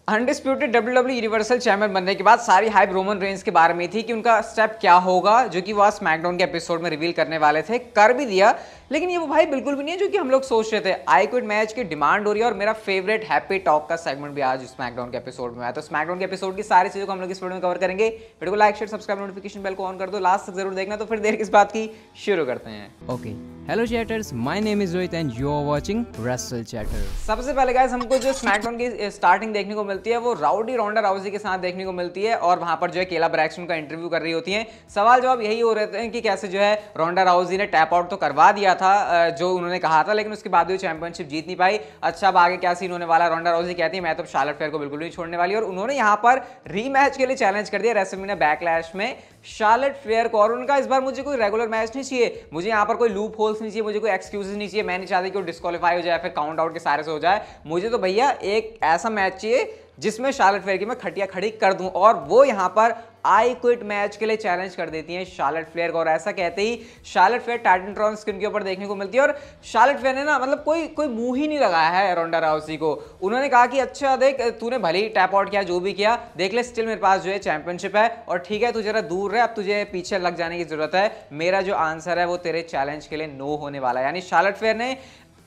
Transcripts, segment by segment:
Undisputed WW universal champion बनने के बाद सारी हाइप रोमन रेंज के बारे में थी कि उनका स्टेप क्या होगा, जो कि वो स्मैकडाउन के एपिसोड में रिवील करने वाले थे, कर भी दिया। लेकिन ये वो भाई बिल्कुल भी नहीं है जो कि हम लोग सोच रहे थे। आई क्विट मैच की डिमांड हो रही है और मेरा फेवरेट हैप्पी टॉक का सेगमेंट भी आज स्मैकडाउन के एपिसोड में आया। तो स्मैकडाउन के एपिसोड की सारी चीजों को हम लोग इस वीडियो में कवर करेंगे। वीडियो को like share subscribe notification bell को ऑन कर दो, लास्ट तक जरूर देखना। तो फिर देर किस बात की, शुरू करते हैं। Okay, hello chatters, my name is Rohit and you are watching Wrestle Chatter. सबसे पहले गाइस हमको जो स्मैकडाउन की स्टार्टिंग देखने को मिलती है वो राउडी रोंडा राउजी के साथ देखने को मिलती है और वहां पर जो है केला ब्रैक्सन का इंटरव्यू कर रही होती है। सवाल जवाब यही हो रहे हैं कि कैसे जो है रोंडा राउजी ने टैप आउट तो करवा दिया था जो उन्होंने कहा था, लेकिन उसके बाद भी चैंपियनशिप जीत नहीं पाई। अच्छा, अब आगे क्या सीन होने वाला। रोंडा राउजी कहती है मैं तो शार्लेट फेयर को बिल्कुल नहीं छोड़ने वाली, और उन्होंने यहां पर रीमैच के लिए चैलेंज कर दिया रेसलमेनिया बैकलैश में शार्लेट फेयर को। और उनका इस बार मुझे कोई रेगुलर मैच नहीं चाहिए, मुझे यहाँ पर कोई लूप होल्स नहीं चाहिए, मुझे कोई एक्सक्यूजेस नहीं चाहिए, मैं नहीं चाहती कि वो डिस्क्वालीफाई हो जाए फिर काउंट आउट के सारे से हो जाए। मुझे तो भैया एक ऐसा मैच चाहिए जिसमें शार्लेट फेयर की मैं खटिया खड़ी कर दूं। और वो यहां पर आई क्विट मैच के लिए चैलेंज कर देती हैं शार्लेट फ्लेयर को। और ऐसा कहते ही शार्लेट फ्लेयर टाइटनट्रॉन स्क्रीन के ऊपर देखने को मिलती है। और शार्लेट फ्लेयर ने ना मतलब कोई मुंह ही नहीं लगाया है रोंडा राउसी को। उन्होंने कहा कि अच्छा देख, तूने भले ही टैप आउट किया, जो भी किया, देख ले स्टिल मेरे पास जो है चैंपियनशिप है, और ठीक है तू जरा दूर रहे, अब तुझे पीछे लग जाने की जरूरत है। मेरा जो आंसर है वो तेरे चैलेंज के लिए नो होने वाला है। यानी शार्लेट फ्लेयर ने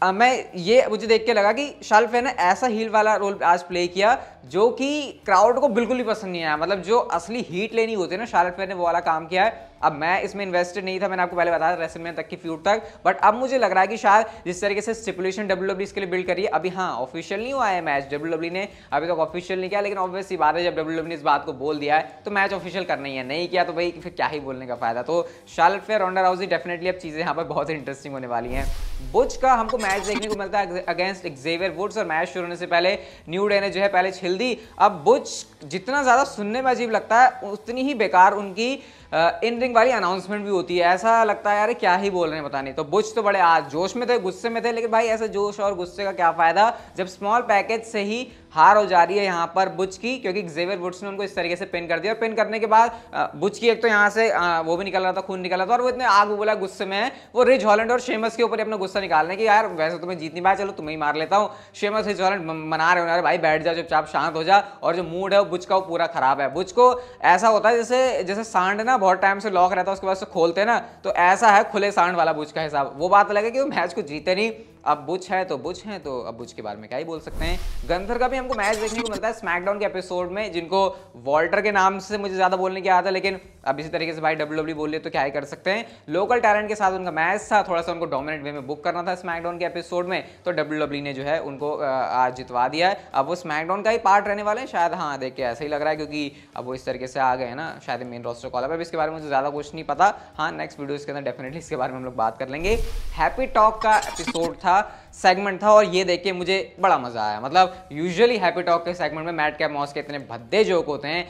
मुझे देख के लगा कि शार्लेट फ्लेयर ने ऐसा हील वाला रोल आज प्ले किया जो कि क्राउड को बिल्कुल भी पसंद नहीं आया। मतलब जो असली हीट लेनी होती है ना, शार्लेट फ्लेयर ने वो वाला काम किया है। अब मैं इसमें इन्वेस्टेड नहीं था, मैंने आपको पहले बताया रेसलमेनिया तक की फ्यूड तक, बट अब मुझे लग रहा है कि शायद जिस तरीके से स्टिपुलेशन डब्ल्यूडब्ल्यू इसके लिए बिल्ड करी है, अभी हाँ ऑफिशियल नहीं हुआ है मैच, डब्ल्यूडब्ल्यू ने अभी तक ऑफिशियल नहीं किया, लेकिन ऑब्वियसली बात है जब डब्ल्यूडब्ल्यू ने इस बात को बोल दिया है तो मैच ऑफिशियल करना ही है। नहीं किया तो भाई फिर क्या ही बोलने का फायदा। तो शार्लेट फ्लेयर रोंडा राउजी डेफिनेटली अब चीजें यहाँ पर बहुत इंटरेस्टिंग होने वाली हैं। बुच का हमको मैच देखने को मिलता है अगेंस्ट एक्जेवियर वुड्स, और मैच शुरू होने से पहले न्यू डे ने जो है पहले छिल दी। अब बुच जितना ज्यादा सुनने में अजीब लगता है उतनी ही बेकार उनकी इन रिंग वाली अनाउंसमेंट भी होती है। ऐसा लगता है यार क्या ही बोल रहे हैं पता नहीं। तो बुच तो बड़े आज जोश में थे, गुस्से में थे, लेकिन भाई ऐसे जोश और गुस्से का क्या फायदा जब स्मॉल पैकेज से ही हार हो जा रही है यहाँ पर बुच की, क्योंकि एक्जेवियर वुड्स ने उनको इस तरीके से पिन कर दिया। और पिन करने के बाद बुच की एक तो यहाँ से वो भी निकल रहा था, खून निकल रहा था, और वो इतने आग बोला गुस्से में है, वो रिच हॉलैंड और शेमस के ऊपर अपना गुस्सा निकालने की, यार वैसे तुम्हें जीत नहीं पाया, चलो तुम्हें ही मार लेता हूँ। शेमस रिच हॉलैंड मना रहे हो, भाई बैठ जा चुपचाप, शांत हो जा। और जो मूड है वो बुच का वो पूरा खराब है। बुच को ऐसा होता है जैसे सांड ना बहुत टाइम से लॉक रहता है, उसके बाद से खोलते हैं ना, तो ऐसा है खुले सांड वाला बुच का हिसाब। वो बात अलग है कि वो मैच को जीते नहीं। अब बुच है तो बुच है, तो अब बुच के बारे में क्या ही बोल सकते हैं। गंथर का भी हमको मैच देखने को मिलता है स्मैकडाउन के एपिसोड में, जिनको वॉल्टर के नाम से मुझे ज्यादा बोलने की आदत है, लेकिन अब इसी तरीके से भाई डब्ल्यूडब्ल्यू बोल रही तो क्या ही कर सकते हैं। लोकल टैलेंट के साथ उनका मैच था, थोड़ा सा उनको डोमिनेट वे में बुक करना था स्मैकडाउन के एपिसोड में, तो डब्ल्यूडब्ल्यू ने जो है उनको आज जितवा दिया है। अब वो स्मैकडाउन का ही पार्ट रहने वाले हैं शायद, हाँ देख के ऐसा ही लग रहा है, क्योंकि अब वो इस तरीके से आ गए हैं ना शायद मेन रोस्टर कॉल पर। इसके बारे में मुझे ज्यादा कुछ नहीं पता, हाँ नेक्स्ट वीडियो के अंदर डेफिनेटली इसके बारे में हम लोग बात कर लेंगे। हैप्पी टॉक का एपिसोड था, सेगमेंट था, और ये देख के मुझे बड़ा मजा आया। मतलब यूजुअली हैप्पी टॉक के सेगमेंट में मैट कैप मॉस के इतने भद्दे जोक होते हैं,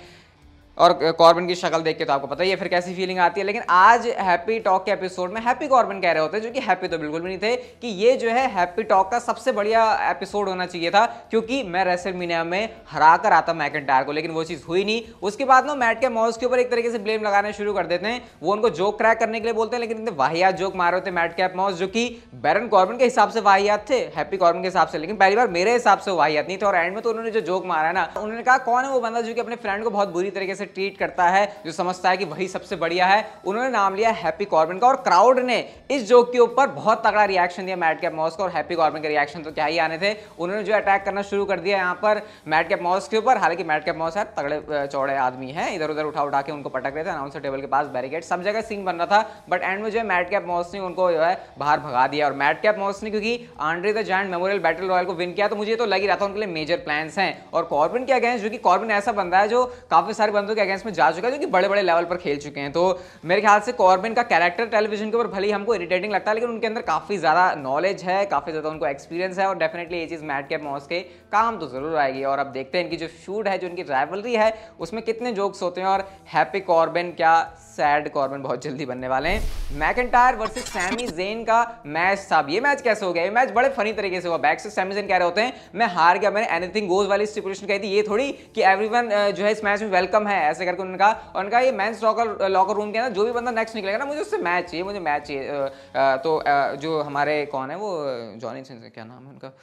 और कॉर्बिन की शक्ल देख के तो आपको पता ही है फिर कैसी फीलिंग आती है। लेकिन आज हैप्पी टॉक के एपिसोड में हैप्पी कॉर्बिन कह रहे होते हैं, जो कि हैप्पी तो बिल्कुल भी नहीं थे, कि ये जो है हैप्पी टॉक का सबसे बढ़िया एपिसोड होना चाहिए था, क्योंकि मैं रेसलमेनिया में हरा कर आता मैकिंटायर को, लेकिन वो चीज हुई नहीं। उसके बाद ना मैट के मॉस के ऊपर एक तरीके से ब्लेम लगाने शुरू कर देते हैं। वो उनको जोक क्रैक करने के लिए बोलते हैं, लेकिन इतने वाहियात जोक मारे होते मैट कैप मॉस, जो कि बैरन कॉर्बिन के हिसाब से वाहियात थे, हैप्पी कॉर्बिन के हिसाब से, लेकिन पहली बार मेरे हिसाब से वाहियात नहीं थे। और एंड में तो उन्होंने जो जोक मारा है ना, उन्होंने कहा कौन है वो बंदा जो कि अपने फ्रेंड को बहुत बुरी तरीके से ट्रीट करता है, जो समझता है कि वही सबसे बढ़िया है। उन्होंने नाम लिया हैप्पी कॉर्बिन का, और क्राउड ने इस जोक के ऊपर बहुत तगड़ा रिएक्शन दिया मैट कैप मॉस को। और हैप्पी कॉर्बिन के रिएक्शन तो क्या ही आने थे, उन्होंने जो अटैक करना शुरू कर दिया यहाँ पर मैट कैप मॉस के ऊपर। हालांकि मैट कैप मॉस यार तगड़े चौड़े आदमी है, इधर उधर उठा उठा के उनको पटक रहे थे अनाउंसर टेबल के पास, बैरिकेड सब जगह सीन बन रहा था। बट एंड में जो है मैट कैप मॉस ने उनको जो है बाहर भगा दिया। और मैट कैप मॉस ने क्योंकि Andre the giant memorial battle royal को विन किया, तो मुझे तो लग ही रहा था उनके लिए मेजर प्लान्स हैं। और कॉर्बिन के अगेंस्ट, जो कि कॉर्बिन ऐसा बंदा है जो काफी सारे बंदों के अगेंस्ट में जा चुका है, जो कि बड़े बड़े लेवल पर खेल चुके हैं, तो मेरे ख्याल से कॉर्बिन का कैरेक्टर टेलीविजन के ऊपर भले ही हमको इरिटेटिंग लगता है, लेकिन उनके अंदर काफी ज्यादा नॉलेज है, काफी ज्यादा उनको एक्सपीरियंस है, और डेफिनेटली ये चीज मैट कैप मॉस के काम तो जरूर आएगी। और अब देखते हैं इनकी जो फ्यूड है, जो इनकी राइवलरी है, उसमें कितने जोक्स होते हैं। और हैप्पी कॉर्बिन क्या सैड कॉर्बिन बहुत जल्दी बनने वाले हैं। मैकिंटायर वर्सेस सैमी ज़ेन का मैच था। ये मैच कैसे हो गया? ये मैच बड़े फनी तरीके से हुआ। बैक से सैमी ज़ेन कह रहे होते हैं मैं हार गया, मैंने एनीथिंग गोज वाली स्टिपुलेशन कही थी, ये थोड़ी कि एवरीवन जो है इस मैच में वेलकम है, ऐसे करके उन्होंने कहा। और उनका ये मेंस लॉकर रूम के अंदर जो भी बंदा नेक्स्ट निकलेगा ना, मुझे उससे मैच चाहिए, मुझे मैच चाहिए। तो जो हमारे कौन है वो जॉनी सिंह, क्या नाम है उनका,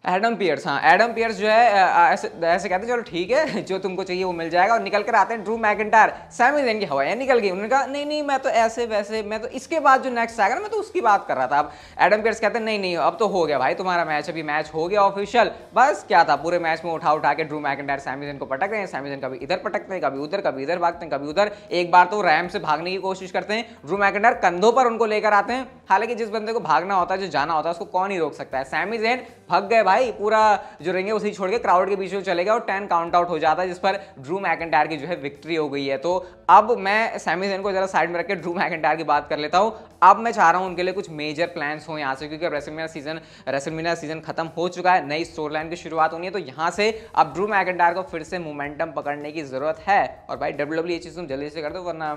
एडम पियर्स, हाँ एडम पियर्स जो है ऐसे ऐसे कहते हैं चलो ठीक है जो तुमको चाहिए वो मिल जाएगा, और निकल कर आते हैं ड्रू मैकिंटायर, सैमी ज़ेन की हवाएं निकल गई। उन्होंने कहा नहीं नहीं मैं तो ऐसे वैसे, मैं तो इसके बाद जो नेक्स्ट आएगा ना मैं तो उसकी बात कर रहा था। अब एडम पियर्स कहते हैं नहीं नहीं अब तो हो गया भाई तुम्हारा मैच, अभी मैच हो गया ऑफिशियल, बस क्या था पूरे मैच में उठा के ड्रू मैकिंटायर सैमी ज़ेन को पटक रहे हैं, सैमी ज़ेन कभी इधर पटकते हैं कभी इधर भागते हैं कभी उधर, एक बार तो रैम से भागने की कोशिश करते हैं, ड्रू मैकिंटायर कंधों पर उनको लेकर आते हैं। हालांकि जिस बंदे को भागना होता है जो जाना होता है उसको कौन ही रोक सकता है। सैमी ज़ेन भाग गए भाई, पूरा जो रिंग है उसी छोड़ के क्राउड के बीच में चले गए और 10 काउंट आउट हो जाता है, जिस पर ड्रू मैकिंटायर की जो है विक्ट्री हो गई है। तो अब मैं सैमी ज़ेन को जरा साइड में रख के ड्रू मैकिंटायर की बात कर लेता हूं। अब मैं चाह रहा हूं उनके लिए कुछ मेजर प्लान्स हो यहां से, क्योंकि रेसलमेनिया सीजन खत्म हो चुका है, नई स्टोरी लाइन की शुरुआत होनी है, तो यहां से अब ड्रू मैकिंटायर को फिर से मोमेंटम पकड़ने की जरूरत है। और भाई WWE ये चीज तुम जल्दी से कर दो वरना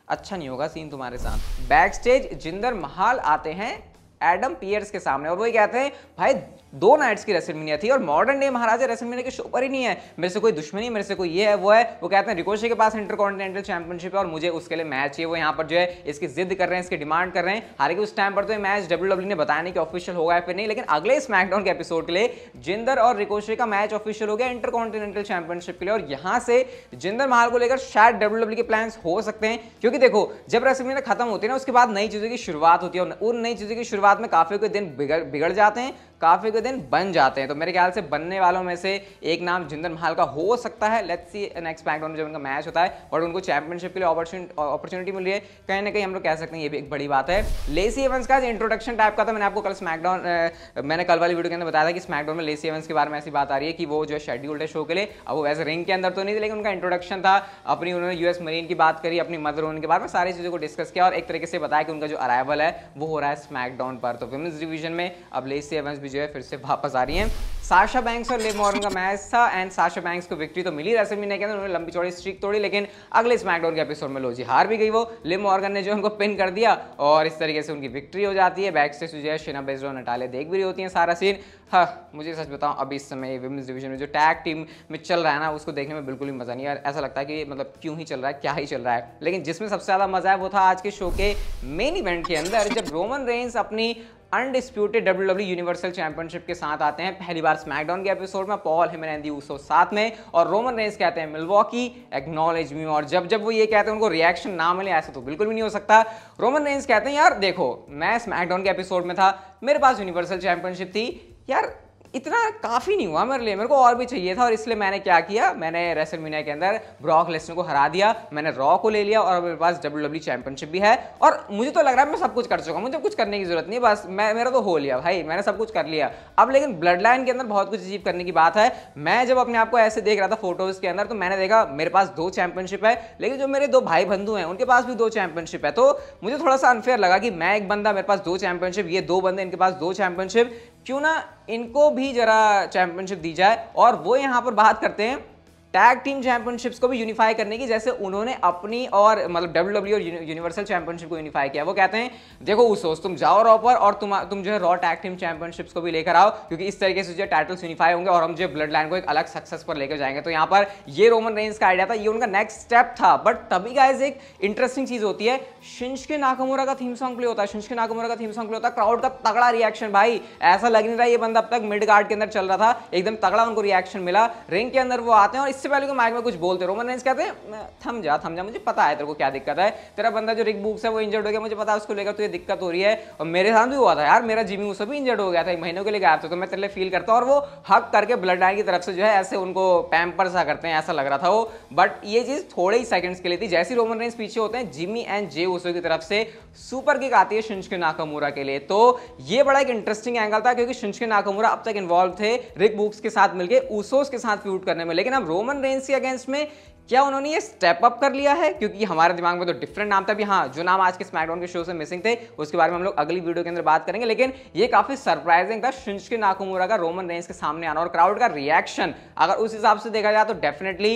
अच्छा नहीं होगा सीन तुम्हारे साथ। बैक स्टेज जिंदर महाल आते हैं एडम पियर्स के सामने और वही कहते हैं भाई 2 नाइट्स की रेसलमेनिया थी और मॉडर्न डे महाराजा रेसलमेनिया के शो पर ही नहीं है, मेरे से कोई दुश्मनी, मेरे से कोई ये है वो है। वो कहते हैं रिकोशे के पास इंटरकॉन्टिनेंटल चैंपियनशिप है और मुझे उसके लिए मैच चाहिए। वो यहाँ पर जो है इसकी जिद कर रहे हैं, इसकी डिमांड कर रहे हैं। हालांकि उस टाइम पर तो ये मैच WWE ने बताया नहीं कि ऑफिशियल होगा या फिर नहीं, लेकिन अगले स्मैकडाउन के एपिसोड के लिए जिंदर और रिकोशे का मैच ऑफिशियल हो गया इंटरकॉन्टिनेंटल चैंपियनशिप के लिए। और यहाँ से जिंदर महाल को लेकर शायद WWE के प्लान्स हो सकते हैं, क्योंकि देखो जब रेसलमेनिया खत्म होती है ना उसके बाद नई चीजों की शुरुआत होती है और उन नई चीजों की शुरुआत में काफी के दिन बिगड़ जाते हैं, काफी के दिन बन जाते हैं। तो मेरे ख्याल से बनने वालों में से एक नाम जिंदर महाल का हो सकता है। लेट्स सी नेक्स्ट स्मैकडाउन में जब उनका मैच होता है और उनको चैंपियनशिप के लिए अपॉर्चुनिटी मिल रही है, कहीं ना कहीं हम लोग कह सकते हैं ये भी एक बड़ी बात है। लेसी एवंस का इंट्रोडक्शन टाइप का था, मैंने आपको मैंने कल वाली वीडियो के अंदर बताया था कि स्मैकडाउन में लेसी एवंस के बारे में ऐसी बात आ रही है कि वो जो शेड्यूल्ड है शो के लिए, अब वो वैसे रिंग के अंदर तो नहीं थी लेकिन उनका इंट्रोडक्शन था, अपनी उन्होंने यूएस मरीन की बात करी, अपनी मदर उनके बारे में सारी चीज़ों को डिस्कस किया और एक तरीके से बताया कि उनका जो अराइवल है वो हो रहा है स्मैकडाउन पर। तो विमेंस डिवीजन में अब लेसी एवंस भी जो है फिर से वापस आ रही हैं। साशा बैंक्स और लिव मॉर्गन का मैच था एंड साशा बैंक्स को विक्ट्री तो मिली रेसलमेनिया के अंदर, उन्होंने लंबी चौड़ी स्ट्रीक तोड़ी, लेकिन अगले स्मैकडाउन के एपिसोड में लो जी हार भी गई वो। लिव मॉर्गन ने जो उनको पिन कर दिया और इस तरीके से उनकी विक्ट्री हो जाती है। बैक स्टेज जो है शिना बेजरो नटालिया देख भी रही होती है सारा सीन। हाँ मुझे सच बताऊं अभी इस समय विमेंस डिवीजन में जो टैग टीम में चल रहा है ना उसको देखने में बिल्कुल भी मजा नहीं है। ऐसा लगता है कि मतलब क्यों ही चल रहा है, क्या ही चल रहा है। लेकिन जिसमें सबसे ज्यादा मजा है वो था आज के शो के मेन इवेंट के अंदर, जब रोमन रेंस अपनी अनडिस्प्यूटेड WWE यूनिवर्सल चैंपियनशिप के साथ आते हैं पहली बार स्मैकडाउन के एपिसोड में, Paul Heyman and the Uso साथ में, और रोमन रेंस कहते हैं मिल्वॉकी एक्नॉलेज मी। और जब वो ये कहते हैं उनको रिएक्शन ना मिले, ऐसा तो बिल्कुल भी नहीं हो सकता। रोमन रेंस कहते हैं यार देखो मैं स्मैकडाउन के एपिसोड में था, मेरे पास यूनिवर्सल चैंपियनशिप थी यार, इतना काफ़ी नहीं हुआ मेरे लिए, मेरे को और भी चाहिए था। और इसलिए मैंने क्या किया, मैंने रेसलमेनिया के अंदर ब्रॉक लेसनर को हरा दिया, मैंने रॉ को ले लिया और मेरे पास WWE चैंपियनशिप भी है। और मुझे तो लग रहा है मैं सब कुछ कर चुका हूं, मुझे कुछ करने की जरूरत नहीं, बस मेरा तो हो लिया भाई, मैंने सब कुछ कर लिया। अब लेकिन ब्लड लाइन के अंदर बहुत कुछ अचीव करने की बात है। मैं जब अपने आप को ऐसे देख रहा था फोटोज के अंदर तो मैंने देखा मेरे पास 2 चैंपियनशिप है, लेकिन जो मेरे 2 भाई बंधु हैं उनके पास भी 2 चैंपियनशिप है। तो मुझे थोड़ा सा अनफेयर लगा कि मैं एक बंदा, मेरे पास 2 चैंपियनशिप, ये 2 बंदे इनके पास 2 चैंपियनशिप, क्यों ना इनको भी जरा चैंपियनशिप दी जाए। और वो यहां पर बात करते हैं टैग टीम चैंपियनशिप्स को भी यूनिफाई करने की, जैसे उन्होंने अपनी और मतलब WWE और यूनिवर्सल चैंपियनशिप को यूनिफाई किया। वो कहते हैं देखो उसोस तुम जाओ रॉ पर और तुम जो है रॉ टैग टीम चैंपियनशिप्स को भी लेकर आओ, क्योंकि इस तरीके से जो टाइटल्स यूनिफाई होंगे और हम जो ब्लड लाइन को एक अलग सक्सेस पर लेकर जाएंगे। तो यहाँ पर ये रोमन रेंस का आइडिया था, ये उनका नेक्स्ट स्टेप था। बट तभी गाइस एक इंटरेस्टिंग चीज होती है, शिंस्के नाकामुरा का थीम सॉन्ग प्ले होता है, शिंस्के नाकामुरा का थीम सॉन्ग प्ले होता है, क्राउड का तगड़ा रिएक्शन भाई, ऐसा लग नहीं रहा ये बंदा अब तक मिड गार्ड के अंदर चल रहा था, एकदम तगड़ा उनको रिएक्शन मिला। रिंग के अंदर वो आते हैं और इससे पहले माइक में कुछ बोलते, रोमन रेंस कहते हैं थम जा मुझे पता है तेरे को क्या दिक्कत है, तेरा बंदा जो रिक बुक्स है वो इंजर्ड हो गया, मुझे पता है उसको लेकर तुझे दिक्कत हो रही है। और मेरे साथ भी हुआ था यार, मेरा जिमी उसो भी इंजर्ड हो गया था, 1 महीनों के लिए गायब था, तो मैं तेरे लिए फील करता हूं। और वो हक करके ब्लड लाइन की तरफ से जो है ऐसे उनको पैम्पर सा करते हैं, ऐसा लग रहा था वो। बट ये चीज थोड़े ही सेकंड्स के लिए थी। जैसे रोमन रेंस पीछे होते हैं, जिमी एंड जे उसो की तरफ से सुपर किक आती है शिंस्के नाकामुरा के लिए। तो ये बड़ा एक इंटरेस्टिंग एंगल था, क्योंकि शिंस्के नाकामुरा अब तक इन्वॉल्व थे रिक बुक्स के साथ मिलकर उसोस के साथ फ्यूड करने में, लेकिन अब रोमन रेंस के अगेंस्ट में क्या उन्होंने ये स्टेप अप कर लिया है? क्योंकि हमारे दिमाग में तो डिफरेंट नाम था भी, हाँ जो नाम आज के स्मैकडाउन के शो से मिसिंग थे उसके बारे में हम लोग अगली वीडियो के अंदर बात करेंगे। लेकिन ये काफी सरप्राइजिंग था शिंस्के नाकामुरा का रोमन रेंस के सामने आना और क्राउड का रिएक्शन, अगर उस हिसाब से देखा जाए तो डेफिनेटली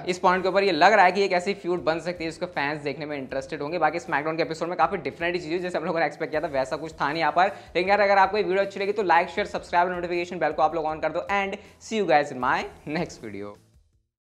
इस पॉइंट के ऊपर ये लग रहा है कि एक ऐसी फ्यूड बन सकती है जिसको फैंस देखने में इंटरेस्टेड होंगे। बाकी स्मैकडाउन के एपिसोड में काफी डिफरेंट चीजें जैसे हम लोगों ने एक्सपेक्ट किया था वैसा कुछ था नहीं यहाँ पर। लेकिन यार अगर आपको ये वीडियो अच्छी लगी तो like share subscribe notification bell को आप लोग ऑन कर दो and see you guys in my next video.